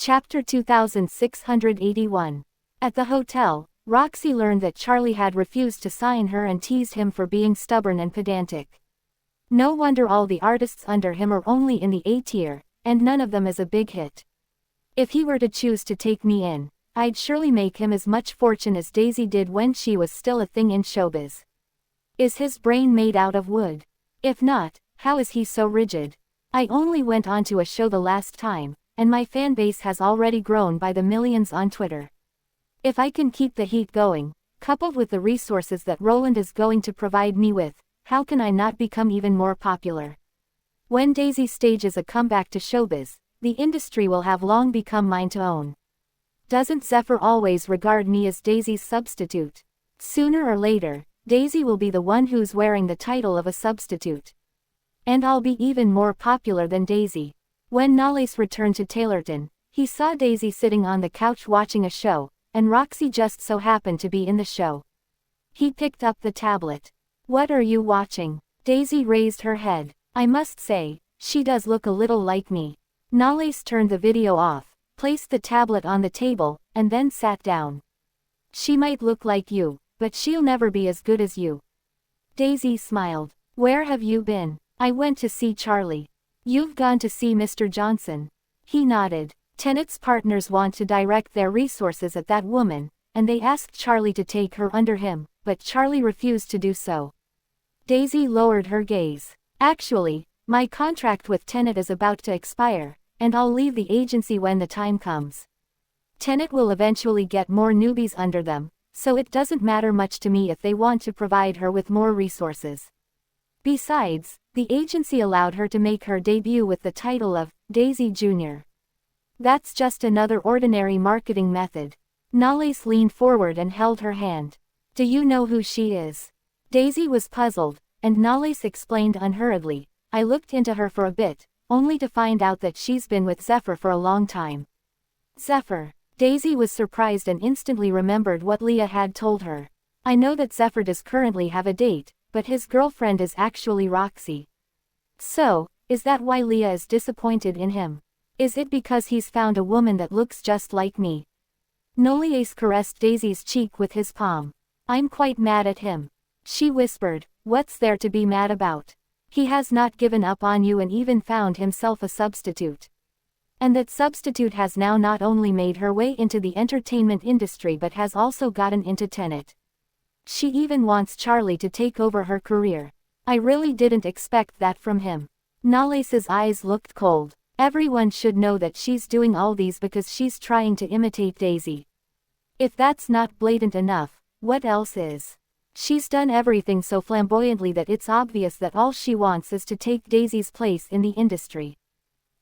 Chapter 2681. At the hotel, Roxy learned that Charlie had refused to sign her and teased him for being stubborn and pedantic. No wonder all the artists under him are only in the A tier, and none of them is a big hit. If he were to choose to take me in, I'd surely make him as much fortune as Daisie did when she was still a thing in showbiz. Is his brain made out of wood? If not, how is he so rigid? I only went onto a show the last time, and my fan base has already grown by the millions on Twitter. If I can keep the heat going, coupled with the resources that Roland is going to provide me with, how can I not become even more popular? When Daisie stages a comeback to showbiz, the industry will have long become mine to own. Doesn't Zephyr always regard me as Daisie's substitute? Sooner or later, Daisie will be the one who's wearing the title of a substitute. And I'll be even more popular than Daisie. When Nales returned to Taylorton, he saw Daisie sitting on the couch watching a show, and Roxy just so happened to be in the show. He picked up the tablet. "What are you watching?" Daisie raised her head. "I must say, she does look a little like me." Nales turned the video off, placed the tablet on the table, and then sat down. "She might look like you, but she'll never be as good as you." Daisie smiled. "Where have you been?" "I went to see Charlie." "You've gone to see Mr. Johnson?" He nodded. Tennant's partners want to direct their resources at that woman, and they asked Charlie to take her under him, but Charlie refused to do so. Daisie lowered her gaze. "Actually, my contract with Tennant is about to expire, and I'll leave the agency when the time comes. Tennant will eventually get more newbies under them, so it doesn't matter much to me if they want to provide her with more resources. Besides, the agency allowed her to make her debut with the title of Daisie Jr. That's just another ordinary marketing method." Nales leaned forward and held her hand. "Do you know who she is?" Daisie was puzzled, and Nales explained unhurriedly. "I looked into her for a bit, only to find out that she's been with Zephyr for a long time." Zephyr. Daisie was surprised and instantly remembered what Leah had told her. "I know that Zephyr does currently have a date, but his girlfriend is actually Roxy." "So, is that why Leah is disappointed in him? Is it because he's found a woman that looks just like me?" Nolias caressed Daisie's cheek with his palm. "I'm quite mad at him." She whispered. "What's there to be mad about? He has not given up on you and even found himself a substitute. And that substitute has now not only made her way into the entertainment industry but has also gotten into Tenet. She even wants Charlie to take over her career. I really didn't expect that from him." Nales's eyes looked cold. "Everyone should know that she's doing all these because she's trying to imitate Daisie. If that's not blatant enough, what else is? She's done everything so flamboyantly that it's obvious that all she wants is to take Daisie's place in the industry.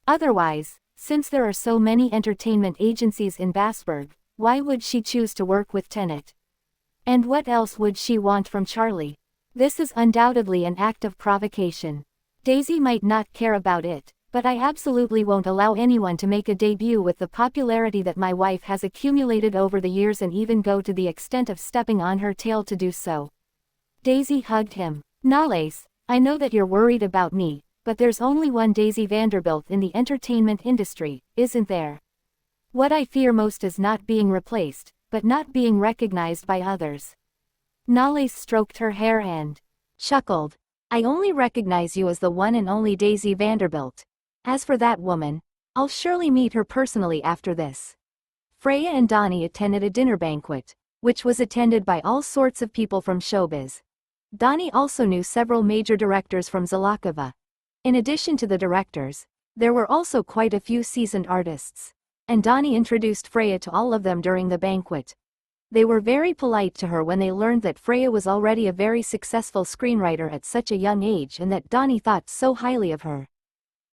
Otherwise, since there are so many entertainment agencies in Bassburg, why would she choose to work with Tennant? And what else would she want from Charlie? This is undoubtedly an act of provocation. Daisie might not care about it, but I absolutely won't allow anyone to make a debut with the popularity that my wife has accumulated over the years and even go to the extent of stepping on her tail to do so." Daisie hugged him. "Nales, I know that you're worried about me, but there's only one Daisie Vanderbilt in the entertainment industry, isn't there? What I fear most is not being replaced, but not being recognized by others." Nales stroked her hair and chuckled. "I only recognize you as the one and only Daisie Vanderbilt. As for that woman, I'll surely meet her personally after this." Freya and Donnie attended a dinner banquet, which was attended by all sorts of people from showbiz. Donnie also knew several major directors from Zalakova. In addition to the directors, there were also quite a few seasoned artists, and Donnie introduced Freya to all of them during the banquet. They were very polite to her when they learned that Freya was already a very successful screenwriter at such a young age and that Donnie thought so highly of her.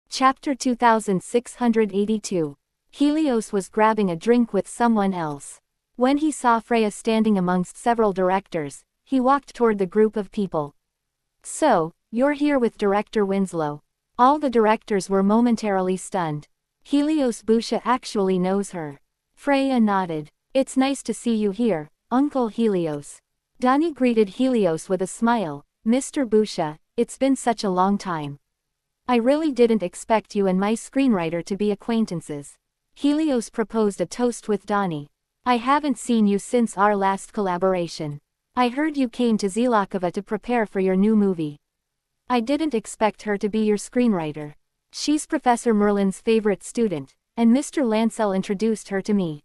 Chapter 2682. Helios was grabbing a drink with someone else. When he saw Freya standing amongst several directors, he walked toward the group of people. "So, you're here with Director Winslow." All the directors were momentarily stunned. Helios Busha actually knows her. Freya nodded. "It's nice to see you here, Uncle Helios." Donnie greeted Helios with a smile. "Mr. Busha, it's been such a long time. I really didn't expect you and my screenwriter to be acquaintances." Helios proposed a toast with Donnie. I haven't seen you since our last collaboration. I heard you came to Zelakova to prepare for your new movie. I didn't expect her to be your screenwriter. She's Professor Merlin's favorite student, and Mr. Lancel introduced her to me.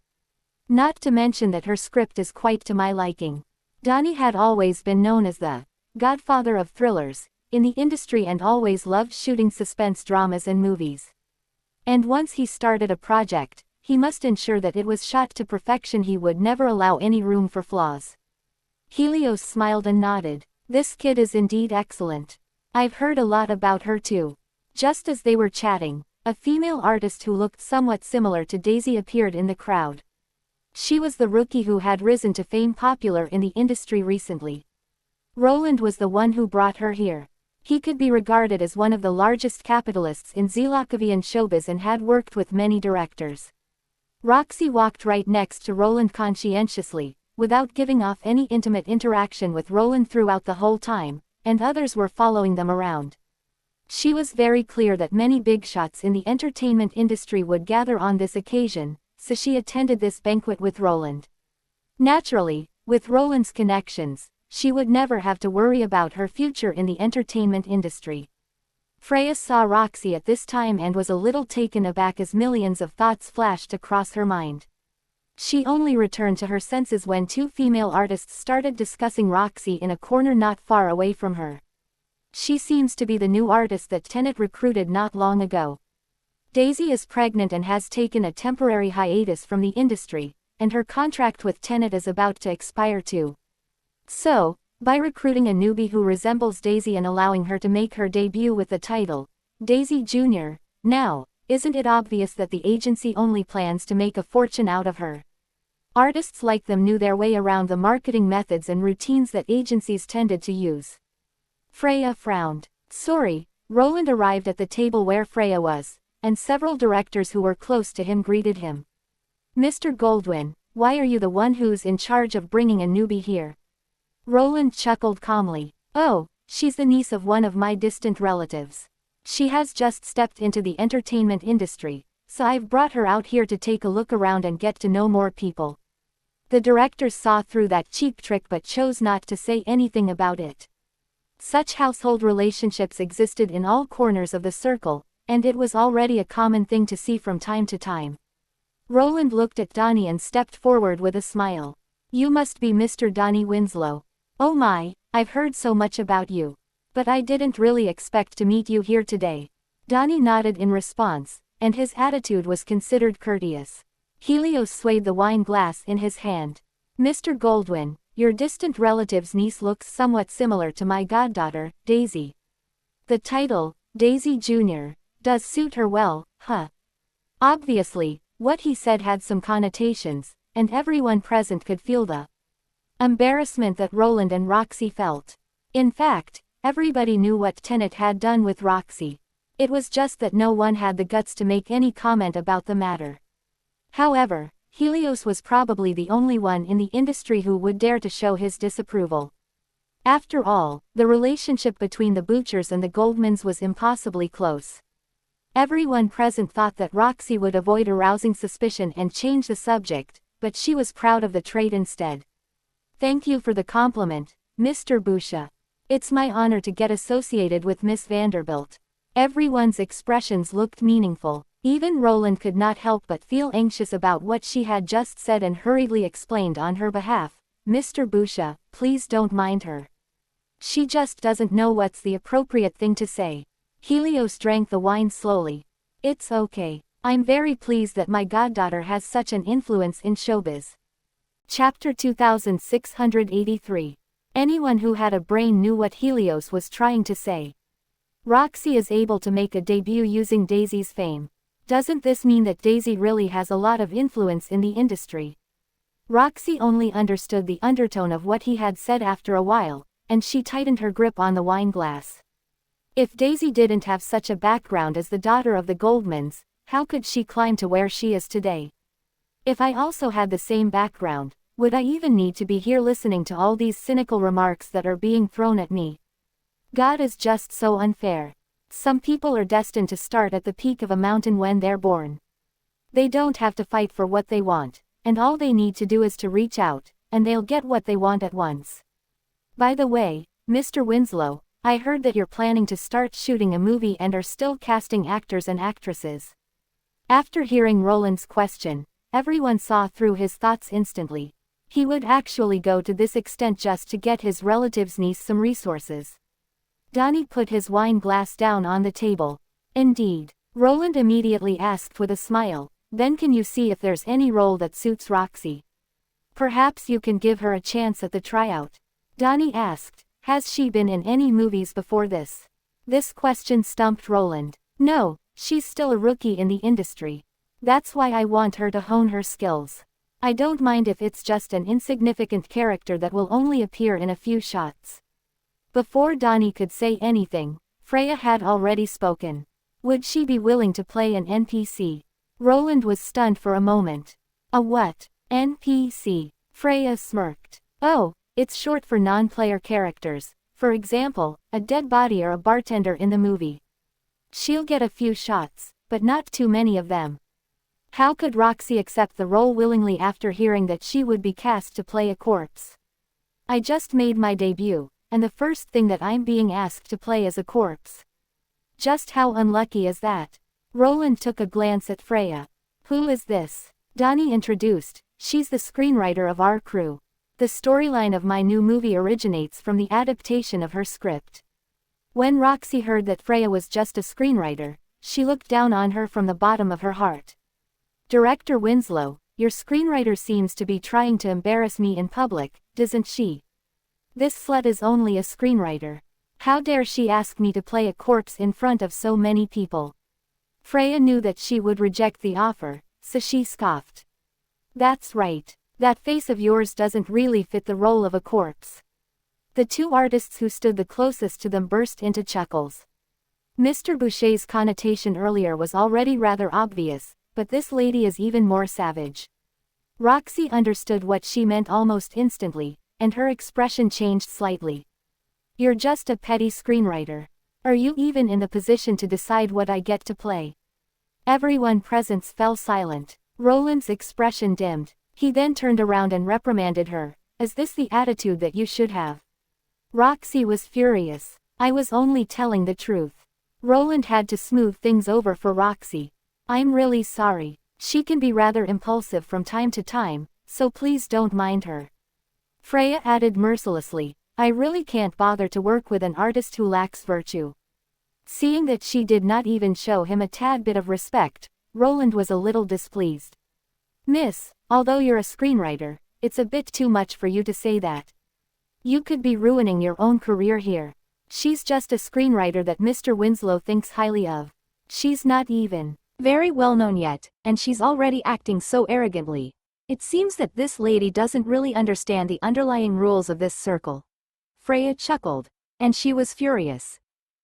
Not to mention that her script is quite to my liking. Donnie had always been known as the godfather of thrillers in the industry and always loved shooting suspense dramas and movies. And once he started a project, he must ensure that it was shot to perfection. He would never allow any room for flaws. Helios smiled and nodded. This kid is indeed excellent. I've heard a lot about her too. Just as they were chatting, a female artist who looked somewhat similar to Daisie appeared in the crowd. She was the rookie who had risen to fame, popular in the industry recently. Roland was the one who brought her here. He could be regarded as one of the largest capitalists in Zelakovian showbiz and had worked with many directors. Roxy walked right next to Roland conscientiously, without giving off any intimate interaction with Roland throughout the whole time, and others were following them around. She was very clear that many big shots in the entertainment industry would gather on this occasion, so she attended this banquet with Roland. Naturally, with Roland's connections, she would never have to worry about her future in the entertainment industry. Freya saw Roxy at this time and was a little taken aback as millions of thoughts flashed across her mind. She only returned to her senses when two female artists started discussing Roxy in a corner not far away from her. She seems to be the new artist that Tenet recruited not long ago. Daisie is pregnant and has taken a temporary hiatus from the industry, and her contract with Tenet is about to expire too. So, by recruiting a newbie who resembles Daisie and allowing her to make her debut with the title, Daisie Jr., now, isn't it obvious that the agency only plans to make a fortune out of her? Artists like them knew their way around the marketing methods and routines that agencies tended to use. Freya frowned. Sorry. Roland arrived at the table where Freya was, and several directors who were close to him greeted him. Mr. Goldwyn, why are you the one who's in charge of bringing a newbie here? Roland chuckled calmly. Oh, she's the niece of one of my distant relatives. She has just stepped into the entertainment industry, so I've brought her out here to take a look around and get to know more people. The directors saw through that cheap trick but chose not to say anything about it. Such household relationships existed in all corners of the circle, and it was already a common thing to see from time to time. Roland looked at Donnie and stepped forward with a smile. You must be Mr. Donnie Winslow. Oh my, I've heard so much about you. But I didn't really expect to meet you here today. Donnie nodded in response, and his attitude was considered courteous. Helios swayed the wine glass in his hand. Mr. Goldwyn, your distant relative's niece looks somewhat similar to my goddaughter, Daisie. The title, Daisie Jr., does suit her well, huh? Obviously, what he said had some connotations, and everyone present could feel the embarrassment that Roland and Roxy felt. In fact, everybody knew what Tenet had done with Roxy. It was just that no one had the guts to make any comment about the matter. However, Helios was probably the only one in the industry who would dare to show his disapproval. After all, the relationship between the Butchers and the Goldmans was impossibly close. Everyone present thought that Roxy would avoid arousing suspicion and change the subject, but she was proud of the trait instead. Thank you for the compliment, Mr. Busha. It's my honor to get associated with Miss Vanderbilt. Everyone's expressions looked meaningful. Even Roland could not help but feel anxious about what she had just said and hurriedly explained on her behalf. Mr. Busha, please don't mind her. She just doesn't know what's the appropriate thing to say. Helios drank the wine slowly. It's okay. I'm very pleased that my goddaughter has such an influence in showbiz. Chapter 2683. Anyone who had a brain knew what Helios was trying to say. Roxy is able to make a debut using Daisie's fame. Doesn't this mean that Daisie really has a lot of influence in the industry? Roxy only understood the undertone of what he had said after a while, and she tightened her grip on the wine glass. If Daisie didn't have such a background as the daughter of the Goldmans, how could she climb to where she is today? If I also had the same background, would I even need to be here listening to all these cynical remarks that are being thrown at me? God is just so unfair. Some people are destined to start at the peak of a mountain when they're born. They don't have to fight for what they want, and all they need to do is to reach out, and they'll get what they want at once. By the way, Mr. Winslow, I heard that you're planning to start shooting a movie and are still casting actors and actresses. After hearing Roland's question, everyone saw through his thoughts instantly. He would actually go to this extent just to get his relative's niece some resources. Donnie put his wine glass down on the table. Indeed. Roland immediately asked with a smile, then can you see if there's any role that suits Roxy? Perhaps you can give her a chance at the tryout. Donnie asked, has she been in any movies before this? This question stumped Roland. No, she's still a rookie in the industry. That's why I want her to hone her skills. I don't mind if it's just an insignificant character that will only appear in a few shots. Before Donnie could say anything, Freya had already spoken. Would she be willing to play an NPC? Roland was stunned for a moment. A what? NPC? Freya smirked. Oh, it's short for non-player characters, for example, a dead body or a bartender in the movie. She'll get a few shots, but not too many of them. How could Roxy accept the role willingly after hearing that she would be cast to play a corpse? I just made my debut, and the first thing that I'm being asked to play is a corpse. Just how unlucky is that? Roland took a glance at Freya. Who is this? Donnie introduced. She's the screenwriter of our crew. The storyline of my new movie originates from the adaptation of her script. When Roxy heard that Freya was just a screenwriter, she looked down on her from the bottom of her heart. Director Winslow, your screenwriter seems to be trying to embarrass me in public, doesn't she? This slut is only a screenwriter. How dare she ask me to play a corpse in front of so many people? Freya knew that she would reject the offer, so she scoffed. That's right. That face of yours doesn't really fit the role of a corpse. The two artists who stood the closest to them burst into chuckles. Mr. Boucher's connotation earlier was already rather obvious, but this lady is even more savage. Roxy understood what she meant almost instantly, and her expression changed slightly. You're just a petty screenwriter. Are you even in the position to decide what I get to play? Everyone present fell silent. Roland's expression dimmed. He then turned around and reprimanded her. Is this the attitude that you should have? Roxy was furious. I was only telling the truth. Roland had to smooth things over for Roxy. I'm really sorry. She can be rather impulsive from time to time, so please don't mind her. Freya added mercilessly, I really can't bother to work with an artist who lacks virtue. Seeing that she did not even show him a tad bit of respect, Roland was a little displeased. Miss, although you're a screenwriter, it's a bit too much for you to say that. You could be ruining your own career here. She's just a screenwriter that Mr. Winslow thinks highly of. She's not even very well known yet, and she's already acting so arrogantly. It seems that this lady doesn't really understand the underlying rules of this circle. Freya chuckled, and she was furious.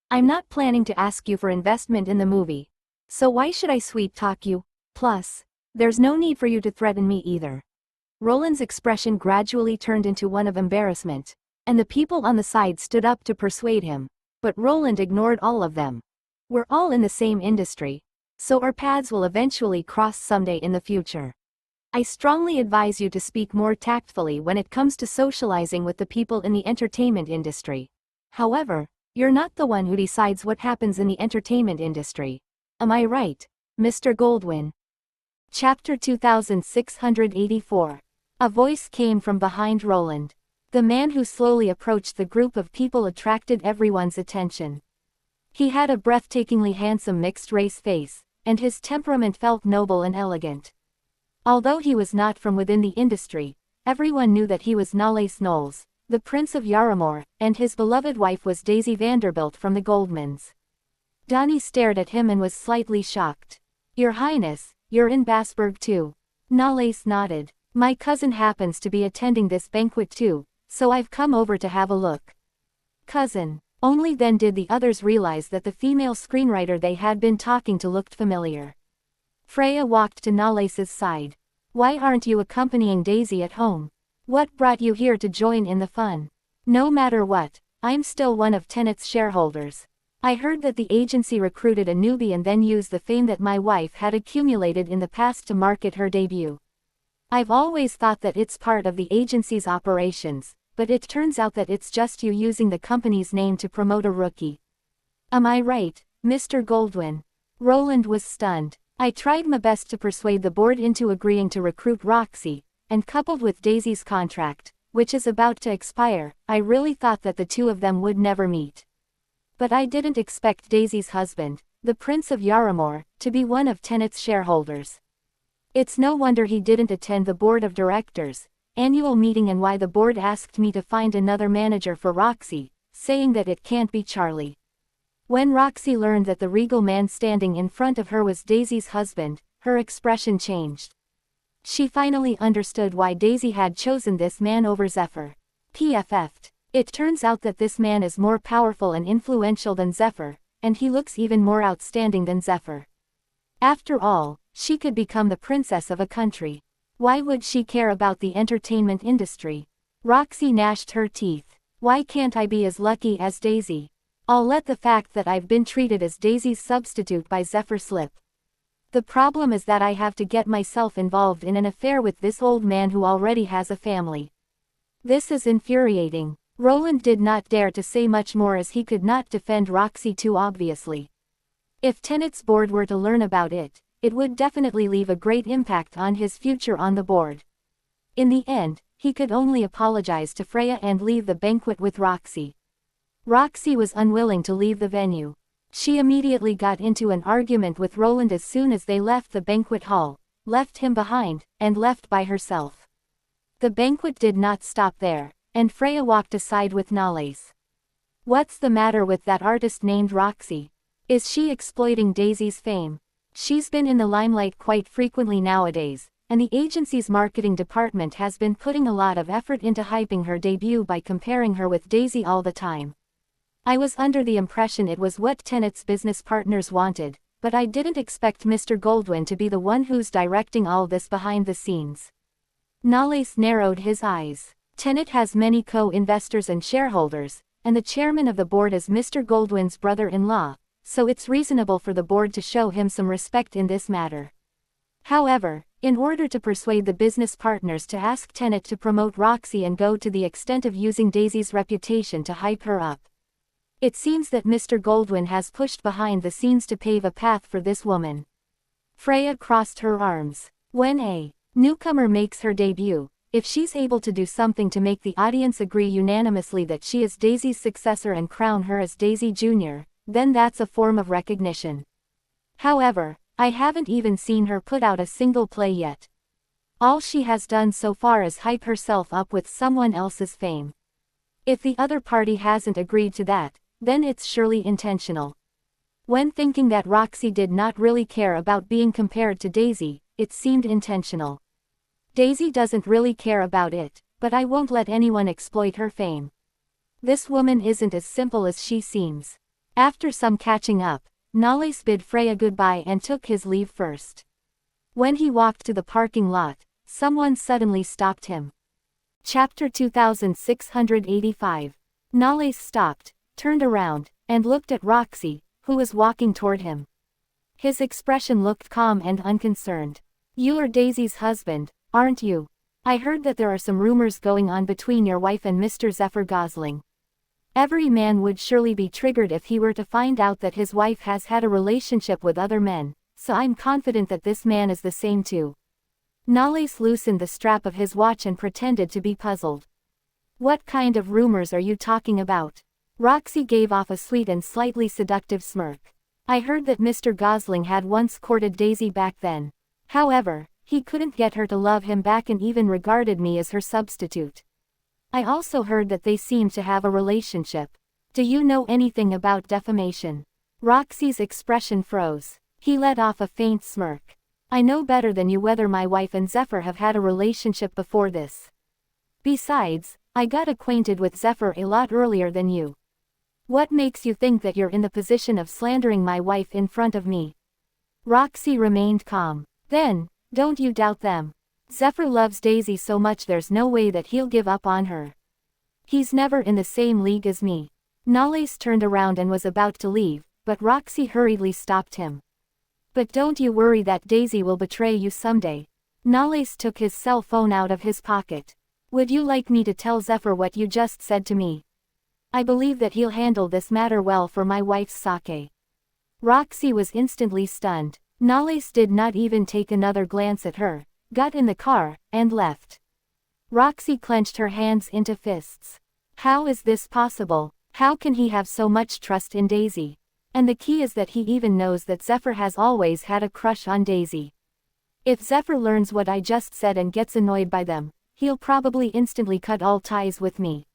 I'm not planning to ask you for investment in the movie. So why should I sweet talk you? Plus, there's no need for you to threaten me either. Roland's expression gradually turned into one of embarrassment, and the people on the side stood up to persuade him, but Roland ignored all of them. We're all in the same industry, so our paths will eventually cross someday in the future. I strongly advise you to speak more tactfully when it comes to socializing with the people in the entertainment industry. However, you're not the one who decides what happens in the entertainment industry. Am I right, Mr. Goldwyn? Chapter 2684. A voice came from behind Roland. The man who slowly approached the group of people attracted everyone's attention. He had a breathtakingly handsome mixed-race face, and his temperament felt noble and elegant. Although he was not from within the industry, everyone knew that he was Nalace Knowles, the Prince of Yarramore, and his beloved wife was Daisie Vanderbilt from the Goldmans. Donnie stared at him and was slightly shocked. Your Highness, you're in Bassburg too. Nalace nodded. My cousin happens to be attending this banquet too, so I've come over to have a look. Cousin. Only then did the others realize that the female screenwriter they had been talking to looked familiar. Freya walked to Nalace's side. Why aren't you accompanying Daisie at home? What brought you here to join in the fun? No matter what, I'm still one of Tenet's shareholders. I heard that the agency recruited a newbie and then used the fame that my wife had accumulated in the past to market her debut. I've always thought that it's part of the agency's operations, but it turns out that it's just you using the company's name to promote a rookie. Am I right, Mr. Goldwyn? Roland was stunned. I tried my best to persuade the board into agreeing to recruit Roxy, and coupled with Daisie's contract, which is about to expire, I really thought that the two of them would never meet. But I didn't expect Daisie's husband, the Prince of Yaramore, to be one of Tenet's shareholders. It's no wonder he didn't attend the board of directors' annual meeting and why the board asked me to find another manager for Roxy, saying that it can't be Charlie. When Roxy learned that the regal man standing in front of her was Daisy's husband, her expression changed. She finally understood why Daisie had chosen this man over Zephyr. PFF'd. It turns out that this man is more powerful and influential than Zephyr, and he looks even more outstanding than Zephyr. After all, she could become the princess of a country. Why would she care about the entertainment industry? Roxy gnashed her teeth. Why can't I be as lucky as Daisie? I'll let the fact that I've been treated as Daisy's substitute by Zephyr slip. The problem is that I have to get myself involved in an affair with this old man who already has a family. This is infuriating. Roland did not dare to say much more as he could not defend Roxy too obviously. If Tenet's board were to learn about it, it would definitely leave a great impact on his future on the board. In the end, he could only apologize to Freya and leave the banquet with Roxy. Roxy was unwilling to leave the venue. She immediately got into an argument with Roland as soon as they left the banquet hall, left him behind, and left by herself. The banquet did not stop there, and Freya walked aside with Nalais. What's the matter with that artist named Roxy? Is she exploiting Daisy's fame? She's been in the limelight quite frequently nowadays, and the agency's marketing department has been putting a lot of effort into hyping her debut by comparing her with Daisie all the time. I was under the impression it was what Tenet's business partners wanted, but I didn't expect Mr. Goldwyn to be the one who's directing all this behind the scenes. Nalais narrowed his eyes. Tenet has many co-investors and shareholders, and the chairman of the board is Mr. Goldwyn's brother-in-law, so it's reasonable for the board to show him some respect in this matter. However, in order to persuade the business partners to ask Tenet to promote Roxy and go to the extent of using Daisy's reputation to hype her up, it seems that Mr. Goldwyn has pushed behind the scenes to pave a path for this woman. Freya crossed her arms. When a newcomer makes her debut, if she's able to do something to make the audience agree unanimously that she is Daisy's successor and crown her as Daisy Jr., then that's a form of recognition. However, I haven't even seen her put out a single play yet. All she has done so far is hype herself up with someone else's fame. If the other party hasn't agreed to that, then it's surely intentional. When thinking that Roxy did not really care about being compared to Daisy, it seemed intentional. Daisy doesn't really care about it, but I won't let anyone exploit her fame. This woman isn't as simple as she seems. After some catching up, Nalais bid Freya goodbye and took his leave first. When he walked to the parking lot, someone suddenly stopped him. Chapter 2685. Nalais stopped, turned around, and looked at Roxy, who was walking toward him. His expression looked calm and unconcerned. You are Daisy's husband, aren't you? I heard that there are some rumors going on between your wife and Mr. Zephyr Gosling. Every man would surely be triggered if he were to find out that his wife has had a relationship with other men, so I'm confident that this man is the same too. Nalais loosened the strap of his watch and pretended to be puzzled. What kind of rumors are you talking about? Roxy gave off a sweet and slightly seductive smirk. I heard that Mr. Gosling had once courted Daisy back then. However, he couldn't get her to love him back and even regarded me as her substitute. I also heard that they seemed to have a relationship. Do you know anything about defamation? Roxy's expression froze. He let off a faint smirk. I know better than you whether my wife and Zephyr have had a relationship before this. Besides, I got acquainted with Zephyr a lot earlier than you. What makes you think that you're in the position of slandering my wife in front of me? Roxy remained calm. Then, don't you doubt them. Zephyr loves Daisy so much there's no way that he'll give up on her. He's never in the same league as me. Nalace turned around and was about to leave, but Roxy hurriedly stopped him. But don't you worry that Daisie will betray you someday. Nalace took his cell phone out of his pocket. Would you like me to tell Zephyr what you just said to me? I believe that he'll handle this matter well for my wife's sake. Roxy was instantly stunned. Nalace did not even take another glance at her, got in the car, and left. Roxy clenched her hands into fists. How is this possible? How can he have so much trust in Daisie? And the key is that he even knows that Zephyr has always had a crush on Daisie. If Zephyr learns what I just said and gets annoyed by them, he'll probably instantly cut all ties with me.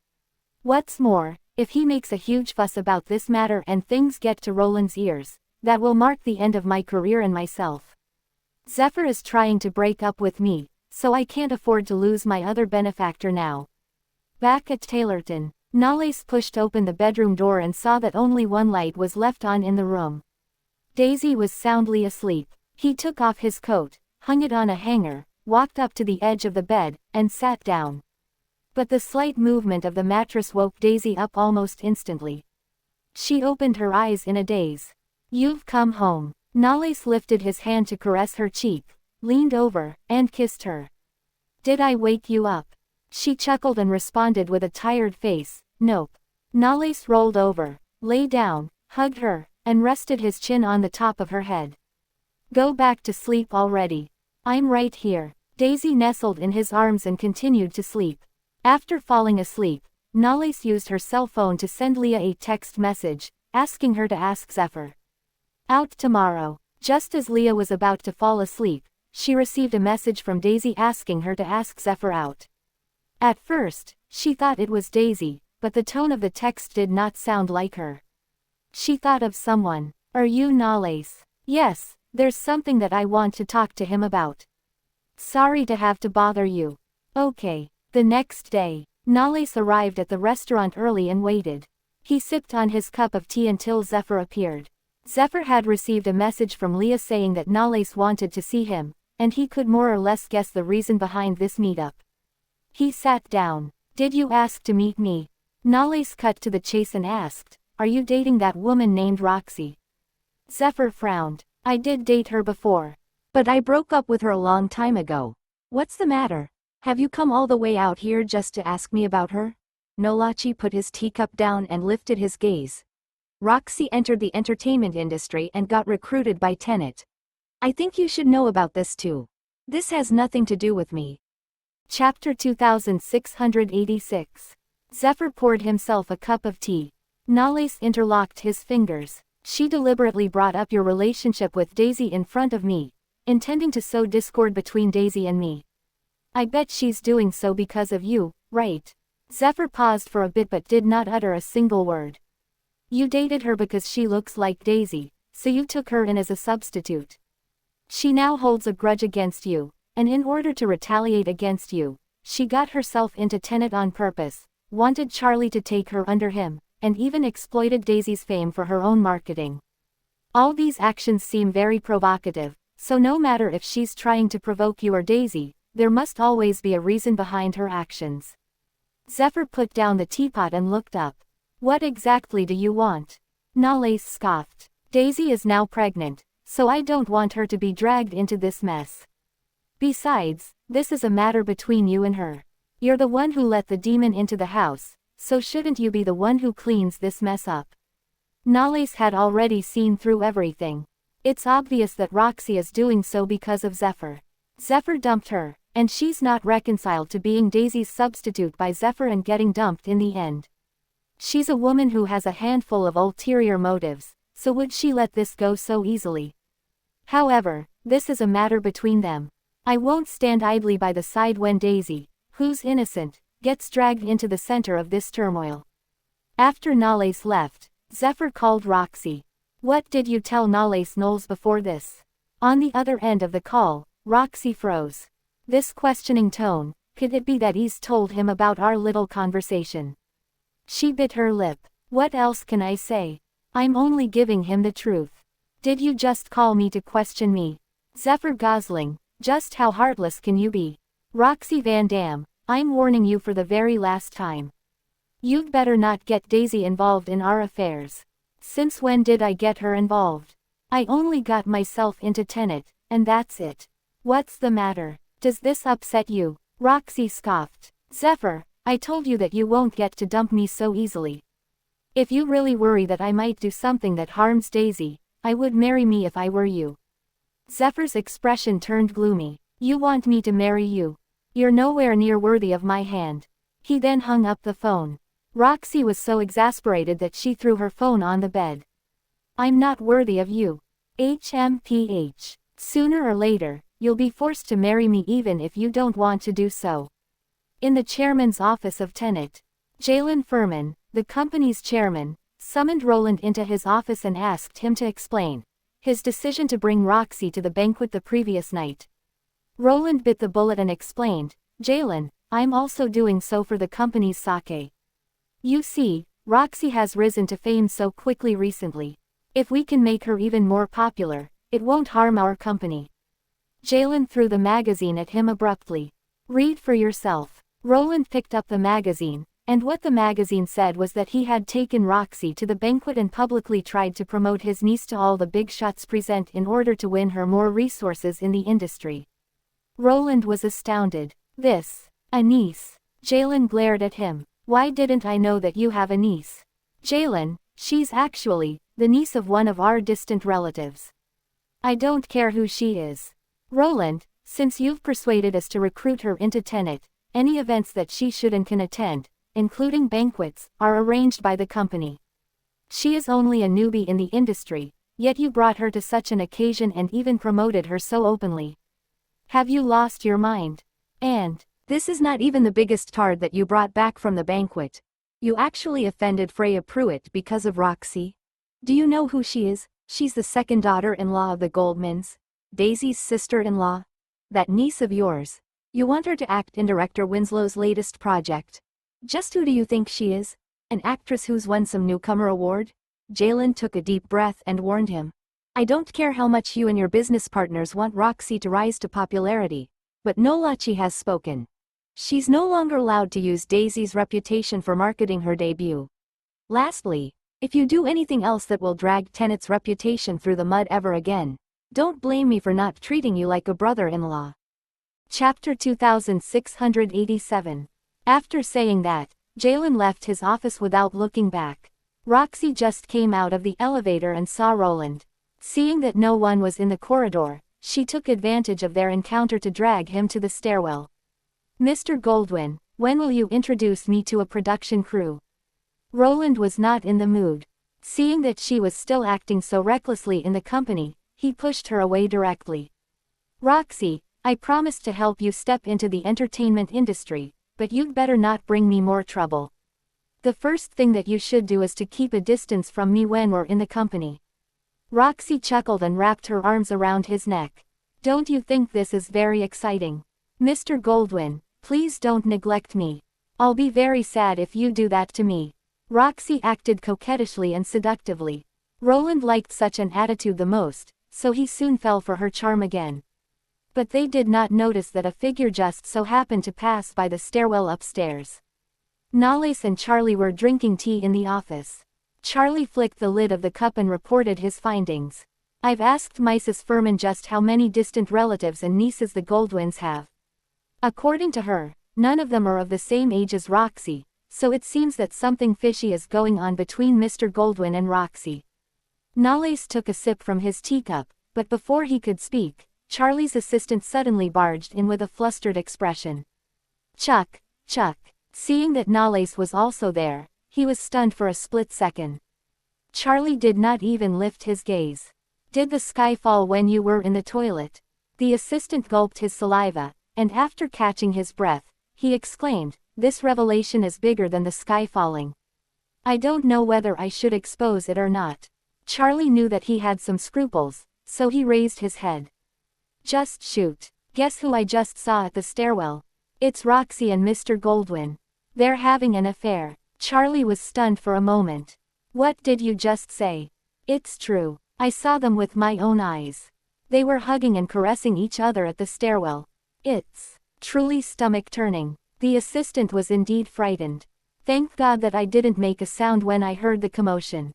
What's more, if he makes a huge fuss about this matter and things get to Roland's ears, that will mark the end of my career and myself. Zephyr is trying to break up with me, so I can't afford to lose my other benefactor now. Back at Taylorton, Nalace pushed open the bedroom door and saw that only one light was left on in the room. Daisie was soundly asleep. He took off his coat, hung it on a hanger, walked up to the edge of the bed, and sat down. But the slight movement of the mattress woke Daisie up almost instantly. She opened her eyes in a daze. You've come home. Nalace lifted his hand to caress her cheek, leaned over, and kissed her. Did I wake you up? She chuckled and responded with a tired face, nope. Nalace rolled over, lay down, hugged her, and rested his chin on the top of her head. Go back to sleep already. I'm right here. Daisie nestled in his arms and continued to sleep. After falling asleep, Nalace used her cell phone to send Leah a text message, asking her to ask Zephyr out tomorrow. Just as Leah was about to fall asleep, she received a message from Daisie asking her to ask Zephyr out. At first, she thought it was Daisie, but the tone of the text did not sound like her. She thought of someone. Are you Nalace? Yes, there's something that I want to talk to him about. Sorry to have to bother you. Okay. The next day, Nalace arrived at the restaurant early and waited. He sipped on his cup of tea until Zephyr appeared. Zephyr had received a message from Leah saying that Nalace wanted to see him, and he could more or less guess the reason behind this meetup. He sat down. Did you ask to meet me? Nalace cut to the chase and asked, are you dating that woman named Roxy? Zephyr frowned. I did date her before. But I broke up with her a long time ago. What's the matter? Have you come all the way out here just to ask me about her? Nolachi put his teacup down and lifted his gaze. Roxy entered the entertainment industry and got recruited by Tenet. I think you should know about this too. This has nothing to do with me. Chapter 2686. Zephyr poured himself a cup of tea. Nalace interlocked his fingers. She deliberately brought up your relationship with Daisie in front of me, intending to sow discord between Daisie and me. I bet she's doing so because of you, right? Zephyr paused for a bit but did not utter a single word. You dated her because she looks like Daisie, so you took her in as a substitute. She now holds a grudge against you, and in order to retaliate against you, she got herself into Tenet on purpose, wanted Charlie to take her under him, and even exploited Daisie's fame for her own marketing. All these actions seem very provocative, so no matter if she's trying to provoke you or Daisie, there must always be a reason behind her actions. Zephyr put down the teapot and looked up. What exactly do you want? Nalace scoffed. Daisie is now pregnant, so I don't want her to be dragged into this mess. Besides, this is a matter between you and her. You're the one who let the demon into the house, so shouldn't you be the one who cleans this mess up? Nalace had already seen through everything. It's obvious that Roxy is doing so because of Zephyr. Zephyr dumped her, and she's not reconciled to being Daisie's substitute by Zephyr and getting dumped in the end. She's a woman who has a handful of ulterior motives, so would she let this go so easily? However, this is a matter between them. I won't stand idly by the side when Daisie, who's innocent, gets dragged into the center of this turmoil. After Nalace left, Zephyr called Roxy. What did you tell Nalace Knowles before this? On the other end of the call, Roxy froze. This questioning tone, could it be that he's told him about our little conversation? She bit her lip. What else can I say? I'm only giving him the truth. Did you just call me to question me? Zephyr Gosling, just how heartless can you be? Roxy Van Dam, I'm warning you for the very last time. You'd better not get Daisie involved in our affairs. Since when did I get her involved? I only got myself into Tenet, and that's it. What's the matter? Does this upset you? Roxy scoffed. Zephyr, I told you that you won't get to dump me so easily. If you really worry that I might do something that harms Daisie, I would marry me if I were you. Zephyr's expression turned gloomy. You want me to marry you? You're nowhere near worthy of my hand. He then hung up the phone. Roxy was so exasperated that she threw her phone on the bed. I'm not worthy of you. HMPH. Sooner or later, you'll be forced to marry me even if you don't want to do so. In the chairman's office of Tenet, Jalen Furman, the company's chairman, summoned Roland into his office and asked him to explain his decision to bring Roxy to the banquet the previous night. Roland bit the bullet and explained, Jalen, I'm also doing so for the company's sake. You see, Roxy has risen to fame so quickly recently. If we can make her even more popular, it won't harm our company. Jalen threw the magazine at him abruptly. Read for yourself. Roland picked up the magazine, and what the magazine said was that he had taken Roxy to the banquet and publicly tried to promote his niece to all the big shots present in order to win her more resources in the industry. Roland was astounded. This, a niece? Jalen glared at him. Why didn't I know that you have a niece? Jalen, she's actually the niece of one of our distant relatives. I don't care who she is. Roland, since you've persuaded us to recruit her into Tenet, any events that she should and can attend, including banquets, are arranged by the company. She is only a newbie in the industry, yet you brought her to such an occasion and even promoted her so openly. Have you lost your mind? And this is not even the biggest tard that you brought back from the banquet. You actually offended Freya Pruitt because of Roxy. Do you know who she is? She's the second daughter-in-law of the Goldmans, Daisie's sister-in-law. That niece of yours. You want her to act in Director Winslow's latest project. Just who do you think she is? An actress who's won some newcomer award? Jalen took a deep breath and warned him. I don't care how much you and your business partners want Roxy to rise to popularity, but Nolachi has spoken. She's no longer allowed to use Daisie's reputation for marketing her debut. Lastly, if you do anything else that will drag Tenet's reputation through the mud ever again, don't blame me for not treating you like a brother-in-law. Chapter 2687. After saying that, Jalen left his office without looking back. Roxy just came out of the elevator and saw Roland. Seeing that no one was in the corridor, she took advantage of their encounter to drag him to the stairwell. Mr. Goldwyn, when will you introduce me to a production crew? Roland was not in the mood. Seeing that she was still acting so recklessly in the company, he pushed her away directly. Roxy, I promised to help you step into the entertainment industry, but you'd better not bring me more trouble. The first thing that you should do is to keep a distance from me when we're in the company. Roxy chuckled and wrapped her arms around his neck. Don't you think this is very exciting? Mr. Goldwyn, please don't neglect me. I'll be very sad if you do that to me. Roxy acted coquettishly and seductively. Roland liked such an attitude the most, so he soon fell for her charm again. But they did not notice that a figure just so happened to pass by the stairwell upstairs. Nalace and Charlie were drinking tea in the office. Charlie flicked the lid of the cup and reported his findings. I've asked Mrs. Furman just how many distant relatives and nieces the Goldwyns have. According to her, none of them are of the same age as Roxy, so it seems that something fishy is going on between Mr. Goldwyn and Roxy. Nalace took a sip from his teacup, but before he could speak, Charlie's assistant suddenly barged in with a flustered expression. Chuck. Seeing that Nalace was also there, he was stunned for a split second. Charlie did not even lift his gaze. Did the sky fall when you were in the toilet? The assistant gulped his saliva, and after catching his breath, he exclaimed, this revelation is bigger than the sky falling. I don't know whether I should expose it or not. Charlie knew that he had some scruples, so he raised his head. Just shoot. Guess who I just saw at the stairwell? It's Roxy and Mr. Goldwyn. They're having an affair. Charlie was stunned for a moment. What did you just say? It's true. I saw them with my own eyes. They were hugging and caressing each other at the stairwell. It's truly stomach-turning. The assistant was indeed frightened. Thank God that I didn't make a sound when I heard the commotion.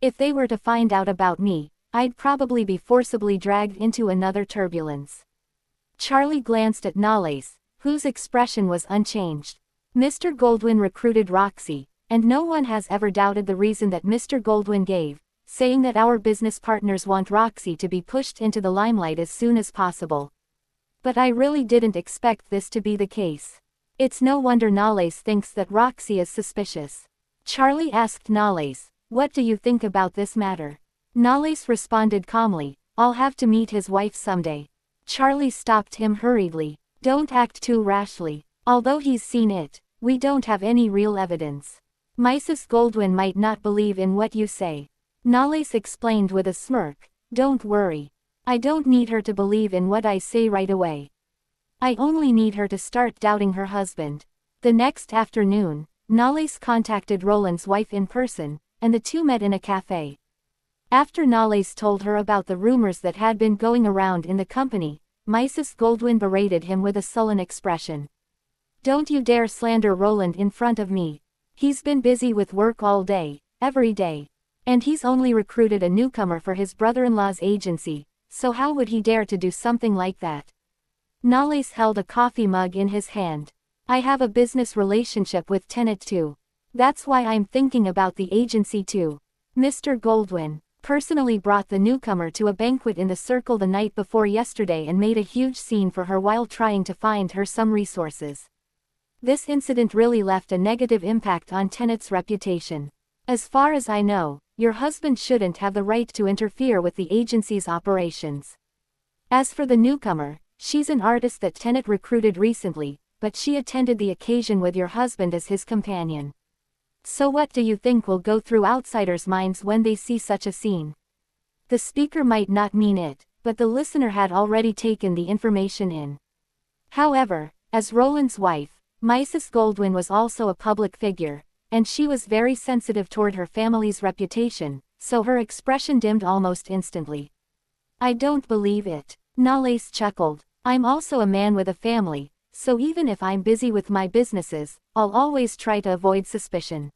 If they were to find out about me, I'd probably be forcibly dragged into another turbulence." Charlie glanced at Nalles, whose expression was unchanged. Mr. Goldwyn recruited Roxy, and no one has ever doubted the reason that Mr. Goldwyn gave, saying that our business partners want Roxy to be pushed into the limelight as soon as possible. But I really didn't expect this to be the case. It's no wonder Nalles thinks that Roxy is suspicious. Charlie asked Nalles, "What do you think about this matter?" Nalles responded calmly, "I'll have to meet his wife someday." Charlie stopped him hurriedly. "Don't act too rashly. Although he's seen it, we don't have any real evidence. Mrs. Goldwyn might not believe in what you say." Nalles explained with a smirk, "Don't worry. I don't need her to believe in what I say right away. I only need her to start doubting her husband." The next afternoon, Nalles contacted Roland's wife in person, and the two met in a cafe. After Nalles told her about the rumors that had been going around in the company, Mrs. Goldwyn berated him with a sullen expression. "Don't you dare slander Roland in front of me. He's been busy with work all day, every day. And he's only recruited a newcomer for his brother-in-law's agency, so how would he dare to do something like that?" Nalles held a coffee mug in his hand. "I have a business relationship with Tenet too. That's why I'm thinking about the agency too." Mr. Goldwyn personally brought the newcomer to a banquet in the Circle the night before yesterday and made a huge scene for her while trying to find her some resources. This incident really left a negative impact on Tenet's reputation. "As far as I know, your husband shouldn't have the right to interfere with the agency's operations. As for the newcomer, she's an artist that Tenet recruited recently, but she attended the occasion with your husband as his companion. So what do you think will go through outsiders' minds when they see such a scene?" The speaker might not mean it, but the listener had already taken the information in. However, as Roland's wife, Mrs. Goldwyn was also a public figure, and she was very sensitive toward her family's reputation, so her expression dimmed almost instantly. "I don't believe it." Nalles chuckled. "I'm also a man with a family, so even if I'm busy with my businesses, I'll always try to avoid suspicion.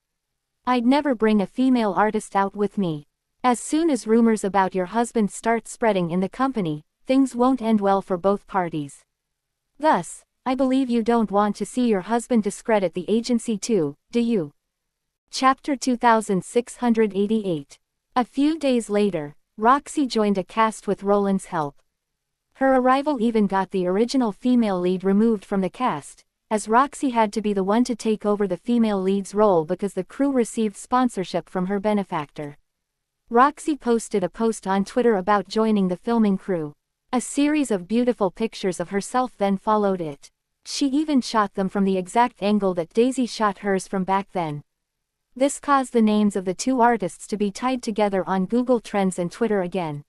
I'd never bring a female artist out with me. As soon as rumors about your husband start spreading in the company, things won't end well for both parties. Thus, I believe you don't want to see your husband discredit the agency too, do you?" Chapter 2688. A few days later, Roxy joined a cast with Roland's help. Her arrival even got the original female lead removed from the cast, as Roxy had to be the one to take over the female lead's role because the crew received sponsorship from her benefactor. Roxy posted a post on Twitter about joining the filming crew. A series of beautiful pictures of herself then followed it. She even shot them from the exact angle that Daisie shot hers from back then. This caused the names of the two artists to be tied together on Google Trends and Twitter again.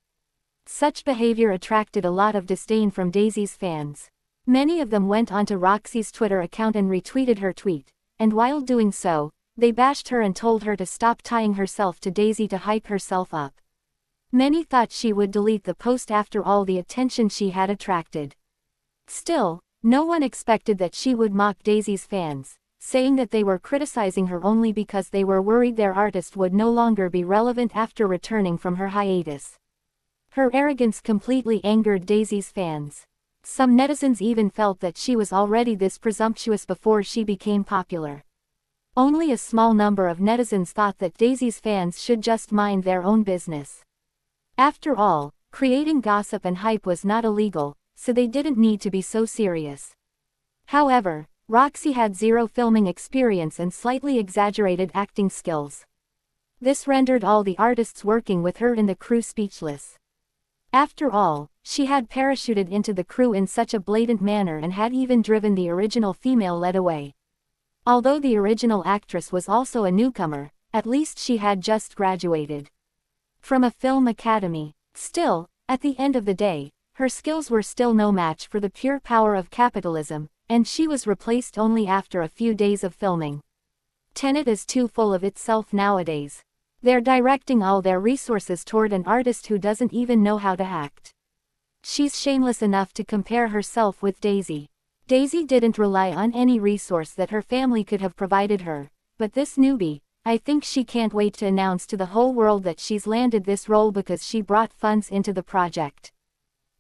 Such behavior attracted a lot of disdain from Daisie's fans. Many of them went onto Roxy's Twitter account and retweeted her tweet, and while doing so, they bashed her and told her to stop tying herself to Daisie to hype herself up. Many thought she would delete the post after all the attention she had attracted. Still, no one expected that she would mock Daisie's fans, saying that they were criticizing her only because they were worried their artist would no longer be relevant after returning from her hiatus. Her arrogance completely angered Daisie's fans. Some netizens even felt that she was already this presumptuous before she became popular. Only a small number of netizens thought that Daisie's fans should just mind their own business. After all, creating gossip and hype was not illegal, so they didn't need to be so serious. However, Roxy had zero filming experience and slightly exaggerated acting skills. This rendered all the artists working with her in the crew speechless. After all, she had parachuted into the crew in such a blatant manner and had even driven the original female lead away. Although the original actress was also a newcomer, at least she had just graduated from a film academy. Still, at the end of the day, her skills were still no match for the pure power of capitalism, and she was replaced only after a few days of filming. Tenet is too full of itself nowadays. They're directing all their resources toward an artist who doesn't even know how to act. She's shameless enough to compare herself with Daisie. Daisie didn't rely on any resource that her family could have provided her, but this newbie, I think she can't wait to announce to the whole world that she's landed this role because she brought funds into the project.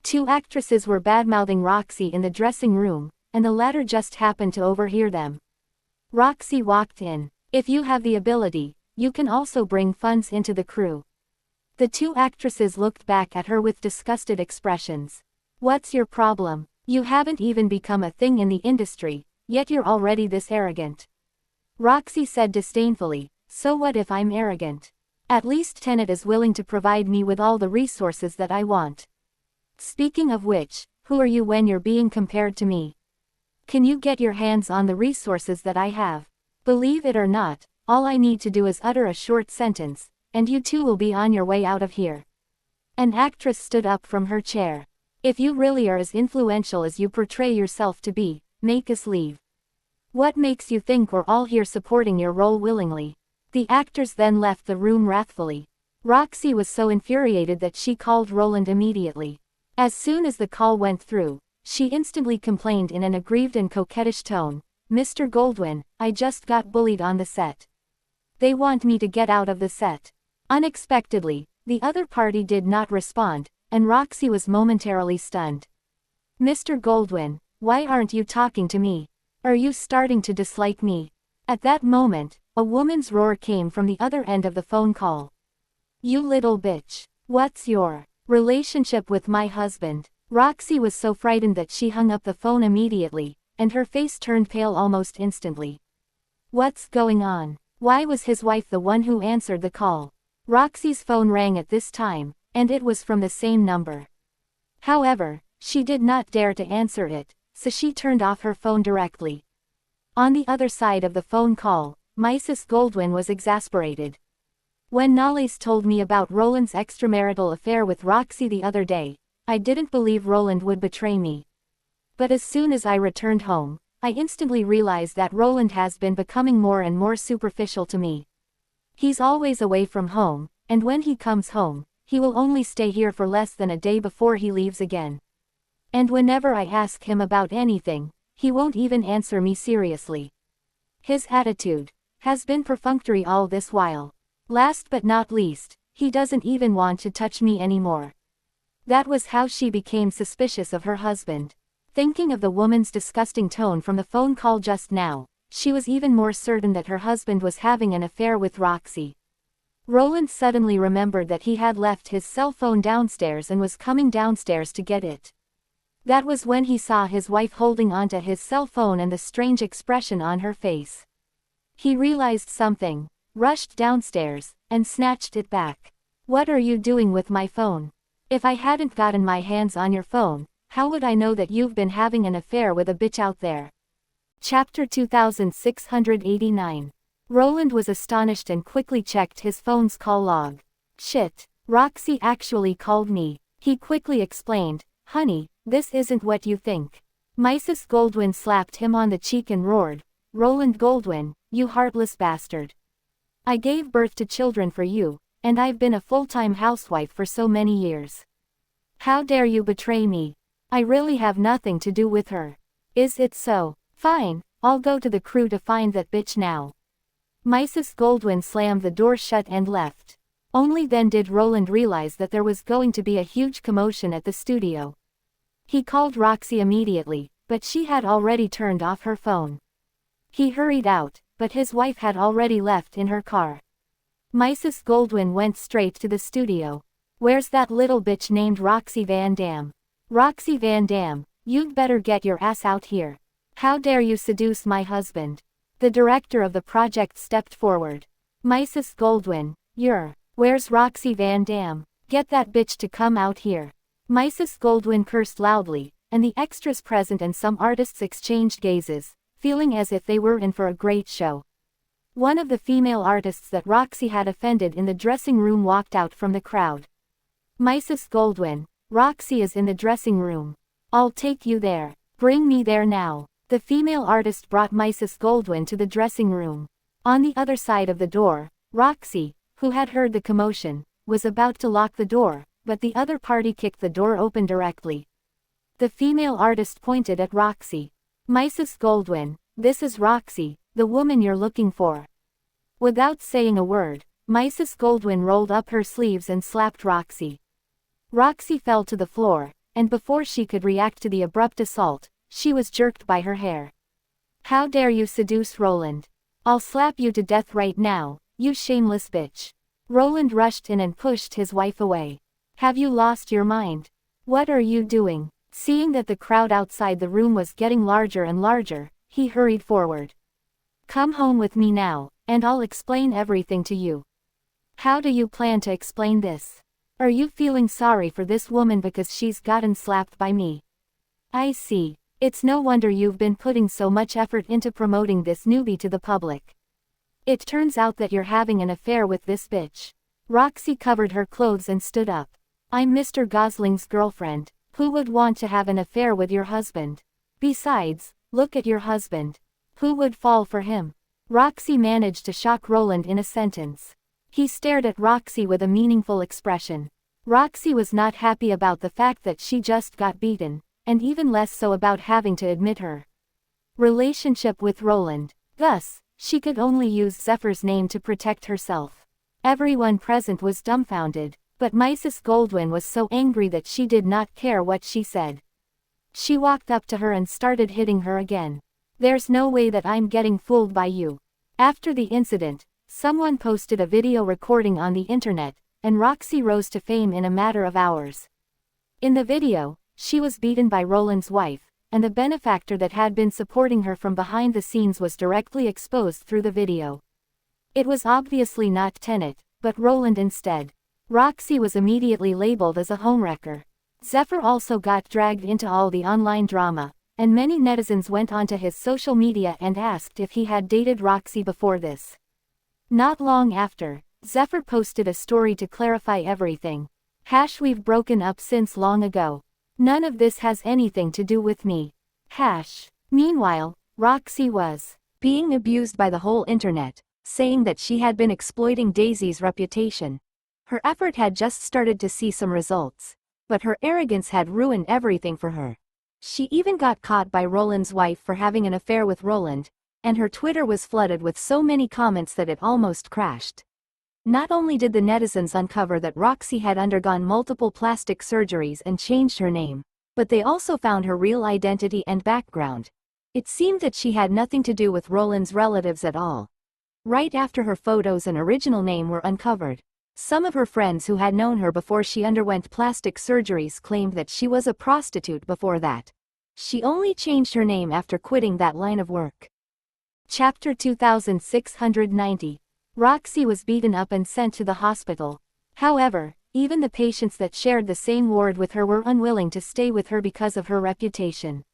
2 actresses were badmouthing Roxy in the dressing room, and the latter just happened to overhear them. Roxy walked in. If you have the ability, you can also bring funds into the crew. The 2 actresses looked back at her with disgusted expressions. What's your problem? You haven't even become a thing in the industry, yet you're already this arrogant. Roxy said disdainfully, so what if I'm arrogant? At least Tenet is willing to provide me with all the resources that I want. Speaking of which, who are you when you're being compared to me? Can you get your hands on the resources that I have? Believe it or not, all I need to do is utter a short sentence, and you two will be on your way out of here. An actress stood up from her chair. If you really are as influential as you portray yourself to be, make us leave. What makes you think we're all here supporting your role willingly? The actors then left the room wrathfully. Roxy was so infuriated that she called Roland immediately. As soon as the call went through, she instantly complained in an aggrieved and coquettish tone, "Mr. Goldwyn, I just got bullied on the set. They want me to get out of the set." Unexpectedly, the other party did not respond, and Roxy was momentarily stunned. "Mr. Goldwyn, why aren't you talking to me? Are you starting to dislike me?" At that moment, a woman's roar came from the other end of the phone call. "You little bitch. What's your relationship with my husband?" Roxy was so frightened that she hung up the phone immediately, and her face turned pale almost instantly. What's going on? Why was his wife the one who answered the call? Roxy's phone rang at this time, and it was from the same number. However, she did not dare to answer it, so she turned off her phone directly. On the other side of the phone call, Mrs. Goldwyn was exasperated. "When Nolles told me about Roland's extramarital affair with Roxy the other day, I didn't believe Roland would betray me. But as soon as I returned home, I instantly realized that Roland has been becoming more and more superficial to me. He's always away from home, and when he comes home, he will only stay here for less than a day before he leaves again. And whenever I ask him about anything, he won't even answer me seriously. His attitude has been perfunctory all this while. Last but not least, he doesn't even want to touch me anymore." That was how she became suspicious of her husband. Thinking of the woman's disgusting tone from the phone call just now, she was even more certain that her husband was having an affair with Roxy. Roland suddenly remembered that he had left his cell phone downstairs and was coming downstairs to get it. That was when he saw his wife holding onto his cell phone and the strange expression on her face. He realized something, rushed downstairs, and snatched it back. "What are you doing with my phone? If I hadn't gotten my hands on your phone, how would I know that you've been having an affair with a bitch out there?" Chapter 2689. Roland was astonished and quickly checked his phone's call log. "Shit, Roxy actually called me," he quickly explained. "Honey, this isn't what you think." Mrs. Goldwyn slapped him on the cheek and roared, "Roland Goldwyn, you heartless bastard. I gave birth to children for you, and I've been a full-time housewife for so many years. How dare you betray me? I really have nothing to do with her. Is it so? Fine, I'll go to the crew to find that bitch now." Mrs. Goldwyn slammed the door shut and left. Only then did Roland realize that there was going to be a huge commotion at the studio. He called Roxy immediately, but she had already turned off her phone. He hurried out, but his wife had already left in her car. Mrs. Goldwyn went straight to the studio. "Where's that little bitch named Roxy Van Dam? Roxy Van Dam, you'd better get your ass out here. How dare you seduce my husband?" The director of the project stepped forward. "Mrs. Goldwyn, where's Roxy Van Dam? Get that bitch to come out here." Mrs. Goldwyn cursed loudly, and the extras present and some artists exchanged gazes, feeling as if they were in for a great show. One of the female artists that Roxy had offended in the dressing room walked out from the crowd. "Mrs. Goldwyn, Roxy is in the dressing room. I'll take you there. Bring me there now." The female artist brought Mrs. Goldwyn to the dressing room. On the other side of the door, Roxy, who had heard the commotion, was about to lock the door, but the other party kicked the door open directly. The female artist pointed at Roxy. "Mrs. Goldwyn, this is Roxy, the woman you're looking for." Without saying a word, Mrs. Goldwyn rolled up her sleeves and slapped Roxy. Roxy fell to the floor, and before she could react to the abrupt assault, she was jerked by her hair. "How dare you seduce Roland? I'll slap you to death right now, you shameless bitch." Roland rushed in and pushed his wife away. "Have you lost your mind? What are you doing?" Seeing that the crowd outside the room was getting larger and larger, he hurried forward. "Come home with me now, and I'll explain everything to you." "How do you plan to explain this? Are you feeling sorry for this woman because she's gotten slapped by me? I see. It's no wonder you've been putting so much effort into promoting this newbie to the public. It turns out that you're having an affair with this bitch." Roxy covered her clothes and stood up. "I'm Mr. Gosling's girlfriend. Who would want to have an affair with your husband? Besides, look at your husband. Who would fall for him?" Roxy managed to shock Roland in a sentence. He stared at Roxy with a meaningful expression. Roxy was not happy about the fact that she just got beaten, and even less so about having to admit her relationship with Roland. Thus, she could only use Zephyr's name to protect herself. Everyone present was dumbfounded, but Mrs. Goldwyn was so angry that she did not care what she said. She walked up to her and started hitting her again. "There's no way that I'm getting fooled by you." After the incident, someone posted a video recording on the internet, and Roxy rose to fame in a matter of hours. In the video, she was beaten by Roland's wife, and the benefactor that had been supporting her from behind the scenes was directly exposed through the video. It was obviously not Tenet, but Roland instead. Roxy was immediately labeled as a homewrecker. Zephyr also got dragged into all the online drama, and many netizens went onto his social media and asked if he had dated Roxy before this. Not long after, Zephyr posted a story to clarify everything. "We've broken up since long ago. None of this has anything to do with me." Meanwhile, Roxy was being abused by the whole internet, saying that she had been exploiting Daisie's reputation. Her effort had just started to see some results, but her arrogance had ruined everything for her. She even got caught by Roland's wife for having an affair with Roland, and her Twitter was flooded with so many comments that it almost crashed. Not only did the netizens uncover that Roxy had undergone multiple plastic surgeries and changed her name, but they also found her real identity and background. It seemed that she had nothing to do with Roland's relatives at all. Right after her photos and original name were uncovered, some of her friends who had known her before she underwent plastic surgeries claimed that she was a prostitute before that. She only changed her name after quitting that line of work. Chapter 2690. Roxy was beaten up and sent to the hospital. However, even the patients that shared the same ward with her were unwilling to stay with her because of her reputation.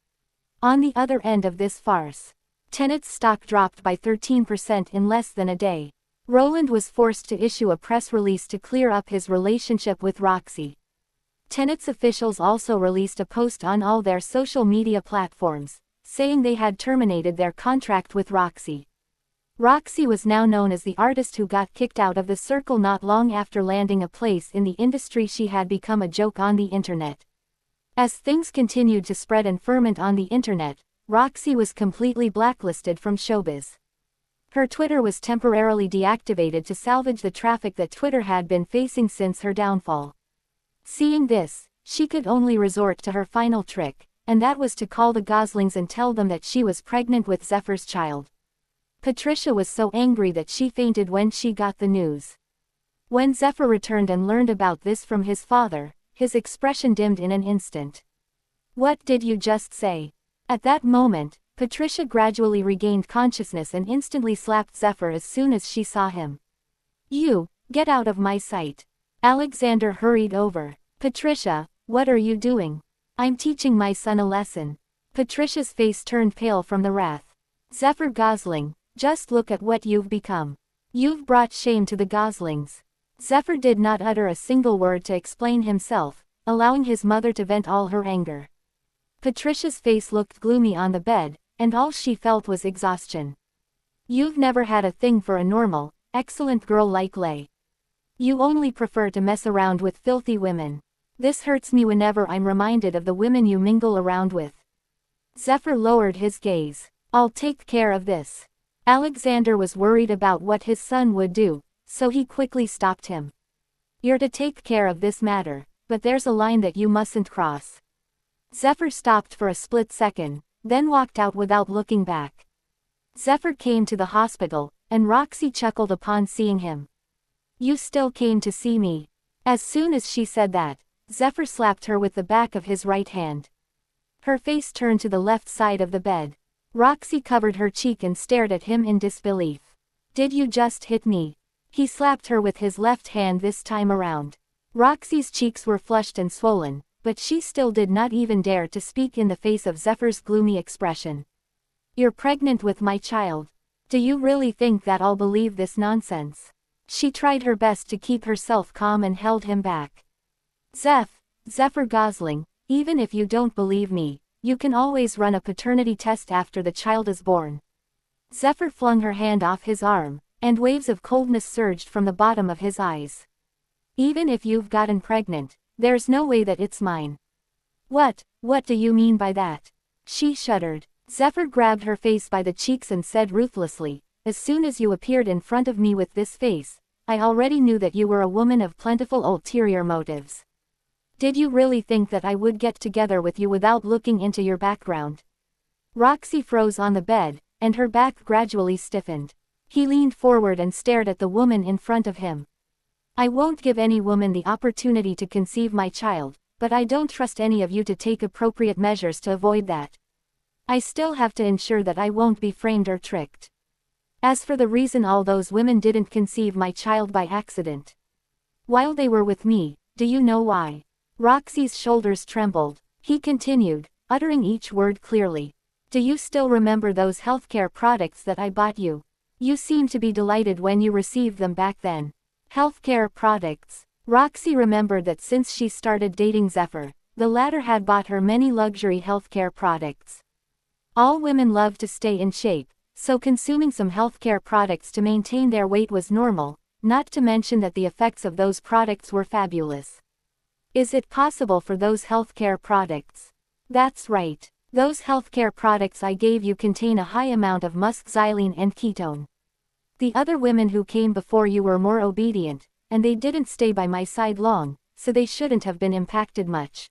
On the other end of this farce, Tenet's stock dropped by 13% in less than a day. Roland was forced to issue a press release to clear up his relationship with Roxy. Tenet's officials also released a post on all their social media platforms, saying they had terminated their contract with Roxy. Roxy was now known as the artist who got kicked out of the circle not long after landing a place in the industry. She had become a joke on the internet. As things continued to spread and ferment on the internet, Roxy was completely blacklisted from showbiz. Her Twitter was temporarily deactivated to salvage the traffic that Twitter had been facing since her downfall. Seeing this, she could only resort to her final trick, and that was to call the Goslings and tell them that she was pregnant with Zephyr's child. Patricia was so angry that she fainted when she got the news. When Zephyr returned and learned about this from his father, his expression dimmed in an instant. "What did you just say?" At that moment, Patricia gradually regained consciousness and instantly slapped Zephyr as soon as she saw him. "You, get out of my sight." Alexander hurried over. "Patricia, what are you doing?" "I'm teaching my son a lesson." Patricia's face turned pale from the wrath. "Zephyr Gosling, just look at what you've become. You've brought shame to the Goslings." Zephyr did not utter a single word to explain himself, allowing his mother to vent all her anger. Patricia's face looked gloomy on the bed, and all she felt was exhaustion. "You've never had a thing for a normal, excellent girl like Lay. You only prefer to mess around with filthy women. This hurts me whenever I'm reminded of the women you mingle around with." Zephyr lowered his gaze. "I'll take care of this." Alexander was worried about what his son would do, so he quickly stopped him. You're to take care of this matter, but there's a line that you mustn't cross. Zephyr stopped for a split second, then walked out without looking back. Zephyr came to the hospital, and Roxy chuckled upon seeing him. You still came to see me. As soon as she said that, Zephyr slapped her with the back of his right hand. Her face turned to the left side of the bed. Roxy covered her cheek and stared at him in disbelief. Did you just hit me? He slapped her with his left hand this time around. Roxy's cheeks were flushed and swollen, but she still did not even dare to speak in the face of Zephyr's gloomy expression. You're pregnant with my child. Do you really think that I'll believe this nonsense? She tried her best to keep herself calm and held him back. Zephyr Gosling, even if you don't believe me, you can always run a paternity test after the child is born. Zephyr flung her hand off his arm, and waves of coldness surged from the bottom of his eyes. Even if you've gotten pregnant, there's no way that it's mine. What do you mean by that? She shuddered. Zephyr grabbed her face by the cheeks and said ruthlessly, as soon as you appeared in front of me with this face, I already knew that you were a woman of plentiful ulterior motives. Did you really think that I would get together with you without looking into your background? Roxy froze on the bed, and her back gradually stiffened. He leaned forward and stared at the woman in front of him. I won't give any woman the opportunity to conceive my child, but I don't trust any of you to take appropriate measures to avoid that. I still have to ensure that I won't be framed or tricked. As for the reason all those women didn't conceive my child by accident, while they were with me, do you know why? Roxy's shoulders trembled. He continued, uttering each word clearly. Do you still remember those healthcare products that I bought you? You seemed to be delighted when you received them back then. Healthcare products. Roxy remembered that since she started dating Zephyr, the latter had bought her many luxury healthcare products. All women love to stay in shape, so consuming some healthcare products to maintain their weight was normal, not to mention that the effects of those products were fabulous. Is it possible for those healthcare products? That's right. Those healthcare products I gave you contain a high amount of musk xylene and ketone. The other women who came before you were more obedient, and they didn't stay by my side long, so they shouldn't have been impacted much.